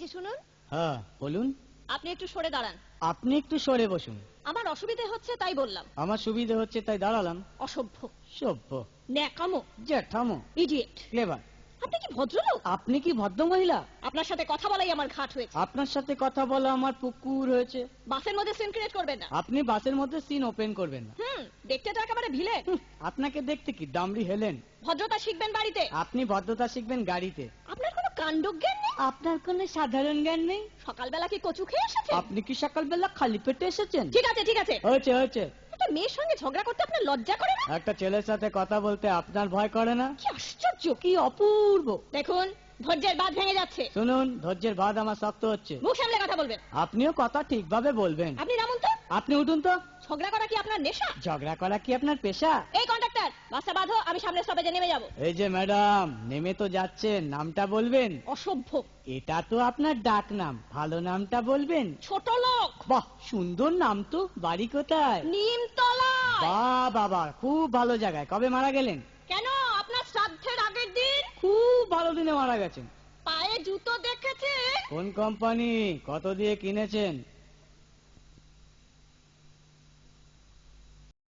বলছি শুনুন। হ্যাঁ বলুন। আপনি একটু সরে দাঁড়ান। আপনি একটু সরে বসুন। আমার অসুবিধে হচ্ছে তাই বললাম। আমার সুবিধে হচ্ছে তাই দাঁড়ালাম। অসভ্য, সভ্য, ন্যাকামো, জ্যাঠামো, ইডিয়েট। ক্লেভার। আপনি কি ভদ্রলোক? আপনি কি ভদ্র মহিলা? আপনার সাথে কথা বলাই আমার ঘাট হয়েছে। আপনার সাথে কথা বলা আমার পুকুর হয়েছে। বাসের মধ্যে সিন ক্রিয়েট করবেন না। আপনি বাসের মধ্যে সিন ওপেন করবেন না। দেখতে তো একেবারে ভিলে। আপনাকে দেখতে কি ডামরি হেলেন? ভদ্রতা শিখবেন বাড়িতে। আপনি ভদ্রতা শিখবেন গাড়িতে। আপনার কোনো কাণ্ডজ্ঞান নেই। আপনার কোনো সাধারণ জ্ঞান নেই। সকালবেলা কি কচু খেয়ে এসেছেন? আপনি কি সকালবেলা খালি পেটে এসেছেন? ঠিক আছে ঠিক আছে, হয়েছে হয়েছে। একটা মেয়ের সঙ্গে ঝগড়া করতে আপনার লজ্জা করে না? একটা ছেলের সাথে কথা বলতে আপনার ভয় করে না? কি আশ্চর্য, কি অপূর্ব। দেখুন ধৈর্যের বাঁধ ভেঙে যাচ্ছে। শুনুন, ধৈর্যের বাঁধ আমার শক্ত হচ্ছে। মুখ সামলে কথা বলবেন। আপনিও কথা ঠিকভাবে বলবেন। আপনি নামুন তো। আপনি উঠুন তো। ঝগড়া করা কি আপনার নেশা? ঝগড়া করা কি আপনার পেশা? এই কন্ডাক্টর, বাসটা বাঁধো, আমি সামনে স্টপেজে নেমে যাব। এই যে ম্যাডাম, নেমে তো যাচ্ছেন, নামটা বলবেন। অসভ্য। এটা তো আপনার ডাক নাম, ভালো নামটা বলবেন। ছোট লোক। বাহ, সুন্দর নাম তো। বাড়ি কোথায়? নিমতলা। বাহ বাবা, খুব ভালো জায়গায়। কবে মারা গেলেন? কেন, আপনার শ্রাদ্ধের আগের দিন। খুব ভালো দিনে মারা গেছেন। পায়ে জুতো দেখেছে? কোন কোম্পানি? কত দিয়ে কিনেছেন?